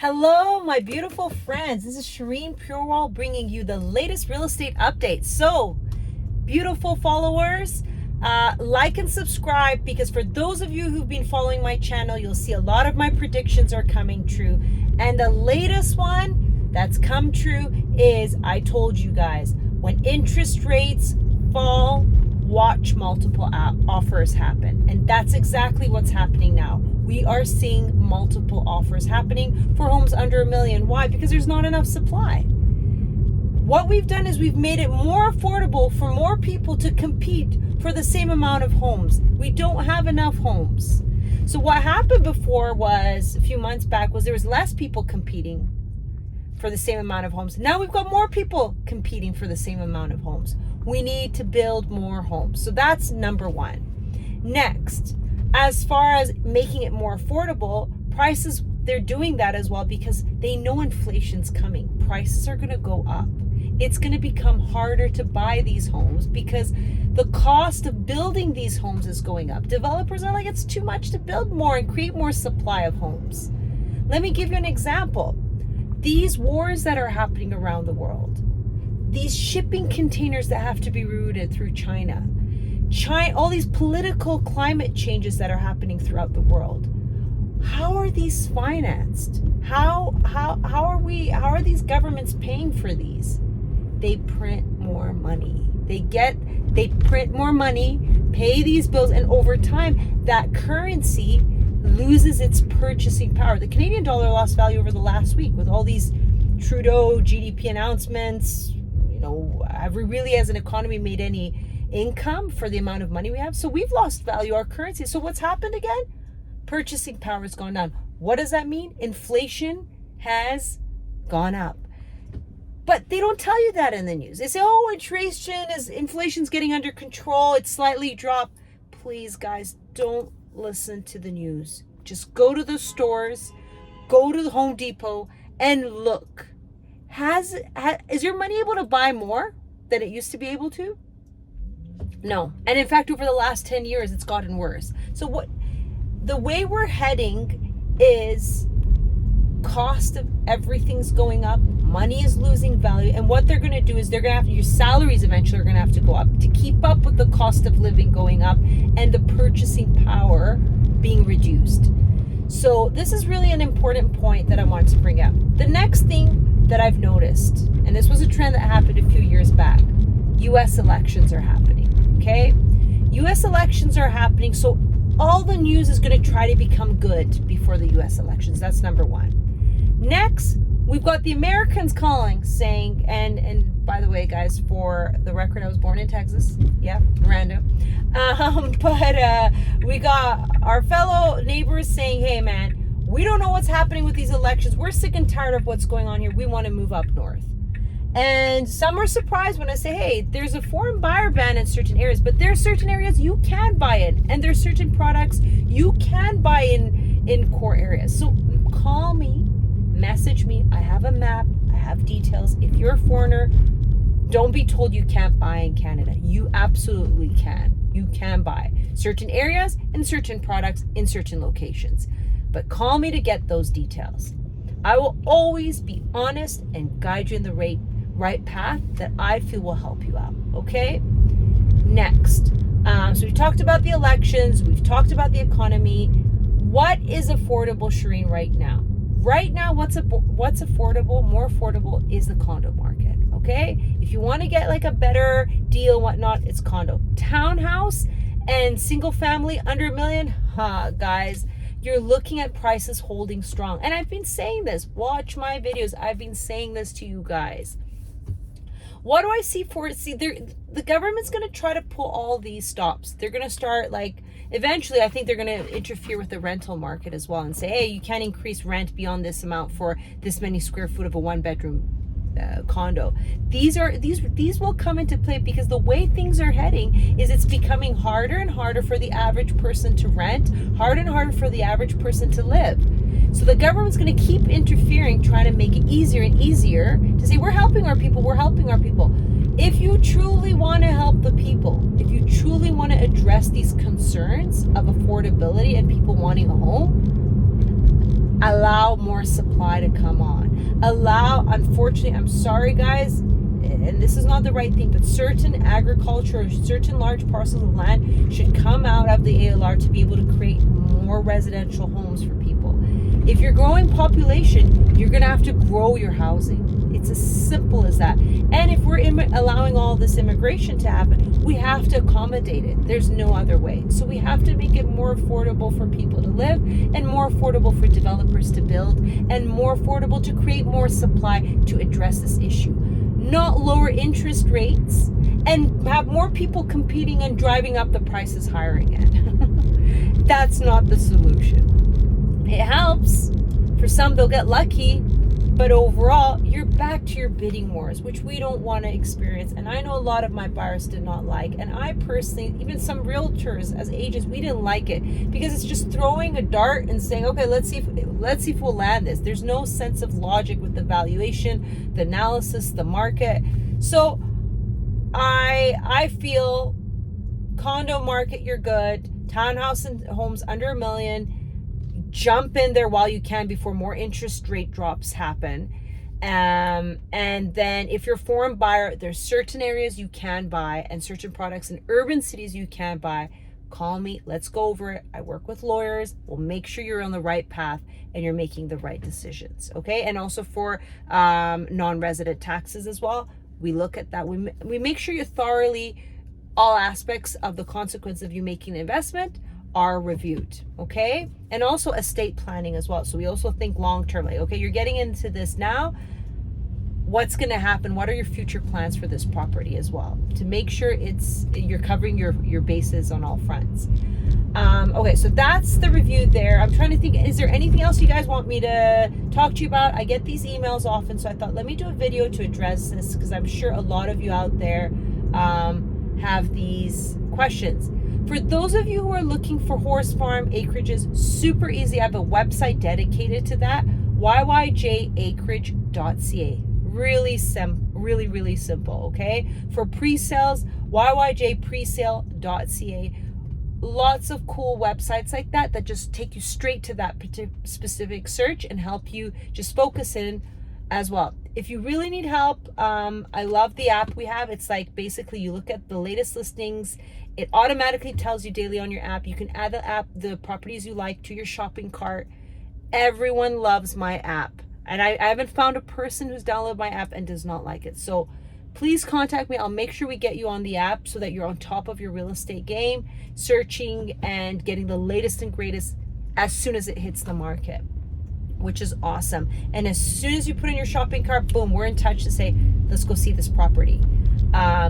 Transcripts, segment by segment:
Hello, my beautiful friends. This is Shireen Purewall bringing you the latest real estate updates. So, beautiful followers, like and subscribe, because for those of you who've been following my channel, you'll see a lot of my predictions are coming true. And the latest one that's come true is I told you guys, when interest rates fall, watch multiple offers happen. And that's exactly what's happening now. We are seeing multiple offers happening for homes under $1 million. Why? Because there's not enough supply. What we've done is we've made it more affordable for more people to compete for the same amount of homes. We don't have enough homes. So what happened before was, a few months back, was there was less people competing for the same amount of homes. Now we've got more people competing for the same amount of homes. We need to build more homes. So that's number one. Next, as far as making it more affordable, prices, they're doing that as well because they know inflation's coming. Prices are going to go up. It's going to become harder to buy these homes because the cost of building these homes is going up. Developers are like, it's too much to build more and create more supply of homes. Let me give you an example. These wars that are happening around the world, these shipping containers that have to be rerouted through China, all these political climate changes that are happening throughout the world. How are these financed? How are these governments paying for these? They print more money. They print more money, pay these bills, and over time that currency loses its purchasing power. The Canadian dollar lost value over the last week with all these Trudeau GDP announcements. Have we really as an economy made any income for the amount of money we have? So we've lost value, our currency. So what's happened again? Purchasing power has gone down. What does that mean? Inflation has gone up. But they don't tell you that in the news. They say, oh, inflation's getting under control. It's slightly dropped. Please, guys, don't listen to the news. Just go to the stores, go to the Home Depot and look. Is your money able to buy more than it used to be able to? No. And in fact, over the last 10 years, it's gotten worse. So the way we're heading is cost of everything's going up. Money is losing value. And what they're going to do is your salaries eventually are going to have to go up to keep up with the cost of living going up and the purchasing power being reduced. So this is really an important point that I wanted to bring up. The next thing that I've noticed, and this was a trend that happened a few years back, U.S. elections are happening, okay? U.S. elections are happening, so all the news is going to try to become good before the U.S. elections. That's number one. Next, we've got the Americans calling, saying, and by the way, guys, for the record, I was born in Texas. Yeah, random. But we got our fellow neighbors saying, hey, man, we don't know what's happening with these elections. We're sick and tired of what's going on here. We want to move up north. And some are surprised when I say, hey, there's a foreign buyer ban in certain areas, but there are certain areas you can buy in, and there's certain products you can buy in core areas. So call me, message me. I have a map. I have details. If you're a foreigner, don't be told you can't buy in Canada. You absolutely can. You can buy certain areas and certain products in certain locations. But call me to get those details. I will always be honest and guide you in the right path that I feel will help you out. Okay? Next. So we talked about the elections. We've talked about the economy. What is affordable, Shireen, right now? Right now, what's affordable, more affordable, is the condo market. Okay? If you want to get like a better deal, whatnot, it's condo. Townhouse and single family under $1 million, guys, you're looking at prices holding strong. And I've been saying this. Watch my videos. I've been saying this to you guys. What do I see for it? See, the government's going to try to pull all these stops. They're going to start, eventually, I think they're going to interfere with the rental market as well and say, hey, you can't increase rent beyond this amount for this many square foot of a one-bedroom condo. These will come into play because the way things are heading is it's becoming harder and harder for the average person to rent, harder and harder for the average person to live. So the government's going to keep interfering, trying to make it easier and easier to say, we're helping our people, we're helping our people. If you truly want to help the people, if you truly want to address these concerns of affordability and people wanting a home, allow more supply to come on. Unfortunately, I'm sorry guys, and this is not the right thing, but certain agriculture, certain large parcels of land should come out of the ALR to be able to create more residential homes for people. If you're growing population, you're going to have to grow your housing. It's as simple as that. And if we're allowing all this immigration to happen, we have to accommodate it. There's no other way. So we have to make it more affordable for people to live, and more affordable for developers to build, and more affordable to create more supply to address this issue. Not lower interest rates and have more people competing and driving up the prices higher again. That's not the solution. It helps. For some, they'll get lucky. But overall, you're back to your bidding wars, which we don't want to experience. And I know a lot of my buyers did not like. And I personally, even some realtors as agents, we didn't like it because it's just throwing a dart and saying, okay, let's see if we'll land this. There's no sense of logic with the valuation, the analysis, the market. So I feel condo market, you're good. Townhouse and homes under $1 million. Jump in there while you can before more interest rate drops happen. And then if you're a foreign buyer, there's certain areas you can buy and certain products in urban cities you can buy. Call me. Let's go over it. I work with lawyers. We'll make sure you're on the right path and you're making the right decisions. Okay. And also for non-resident taxes as well. We look at that. We make sure you thoroughly, all aspects of the consequence of you making an investment are reviewed, okay? And also estate planning as well. So we also think long-term, like, okay, you're getting into this now. What's going to happen? What are your future plans for this property as well? To make sure you're covering your bases on all fronts. Okay, so that's the review there. I'm trying to think, is there anything else you guys want me to talk to you about? I get these emails often, so I thought, let me do a video to address this because I'm sure a lot of you out there have these questions. For those of you who are looking for horse farm acreages, super easy. I have a website dedicated to that, yyjacreage.ca. Really simple, okay? For pre-sales, yyjpresale.ca. Lots of cool websites like that just take you straight to that specific search and help you just focus in as well. If you really need help, I love the app we have. It's like basically you look at the latest listings. It automatically tells you daily on your app. You can add the properties you like to your shopping cart. Everyone loves my app. And I haven't found a person who's downloaded my app and does not like it. So please contact me. I'll make sure we get you on the app so that you're on top of your real estate game, searching and getting the latest and greatest as soon as it hits the market, which is awesome. And as soon as you put in your shopping cart, boom, we're in touch to say, let's go see this property.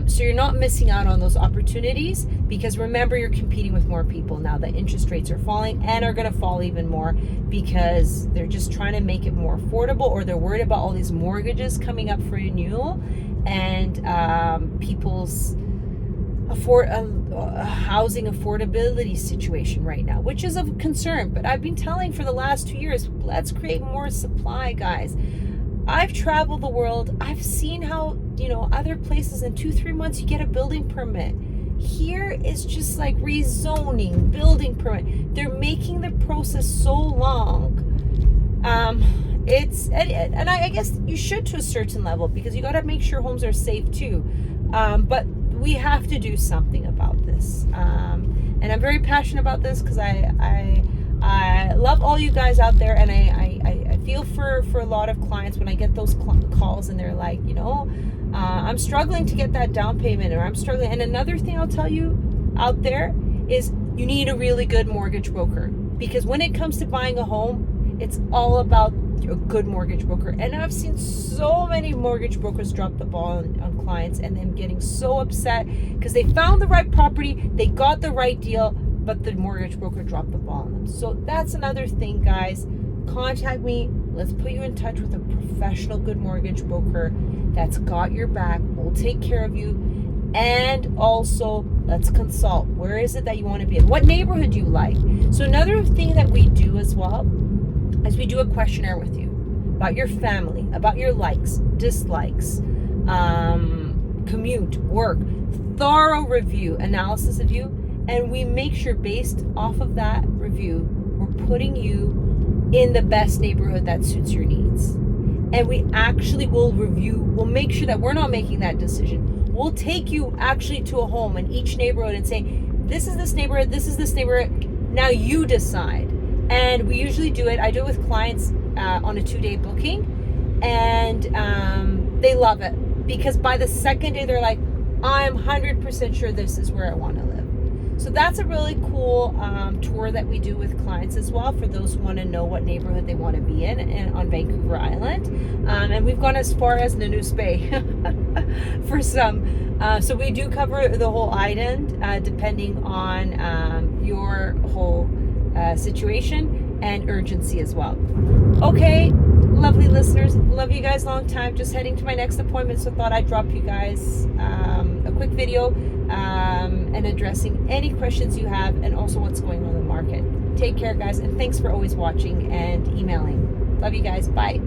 So you're not missing out on those opportunities because remember, you're competing with more people now that interest rates are falling and are going to fall even more because they're just trying to make it more affordable, or they're worried about all these mortgages coming up for renewal and people's housing affordability situation right now, which is of concern. But I've been telling for the last 2 years, let's create more supply, guys. I've traveled the world. I've seen how, other places in 2-3 months you get a building permit. Here is just like rezoning, building permit. They're making the process so long. I guess you should to a certain level because you got to make sure homes are safe too. But we have to do something about this. And I'm very passionate about this because I love all you guys out there, and I feel for a lot of clients when I get those calls and they're like, I'm struggling to get that down payment, or I'm struggling. And another thing I'll tell you out there is you need a really good mortgage broker, because when it comes to buying a home, it's all about a good mortgage broker. And I've seen so many mortgage brokers drop the ball on clients and them getting so upset because they found the right property, they got the right deal, but the mortgage broker dropped the ball on them. So that's another thing, guys. Contact me. Let's put you in touch with a professional, good mortgage broker that's got your back, will take care of you. And also, let's consult. Where is it that you want to be in? What neighborhood do you like? So another thing that we do as well is we do a questionnaire with you about your family, about your likes, dislikes, commute, work, thorough review, analysis of you. And we make sure based off of that review, we're putting you in the best neighborhood that suits your needs. And we actually will we'll make sure that we're not making that decision. We'll take you actually to a home in each neighborhood and say, this is this neighborhood, this is this neighborhood, now you decide. And we usually do it, I do it with clients on a 2-day booking, and they love it, because by the second day they're like, I'm 100% sure this is where I want to live. So that's a really cool tour that we do with clients as well, for those who want to know what neighborhood they want to be in and on Vancouver Island. And we've gone as far as Nanoose Bay for some. So we do cover the whole island depending on your whole situation and urgency as well. Okay, lovely listeners, love you guys long time. Just heading to my next appointment, so thought I'd drop you guys a quick video and addressing any questions you have, and also what's going on in the market. Take care, guys, and thanks for always watching and emailing. Love you guys. Bye.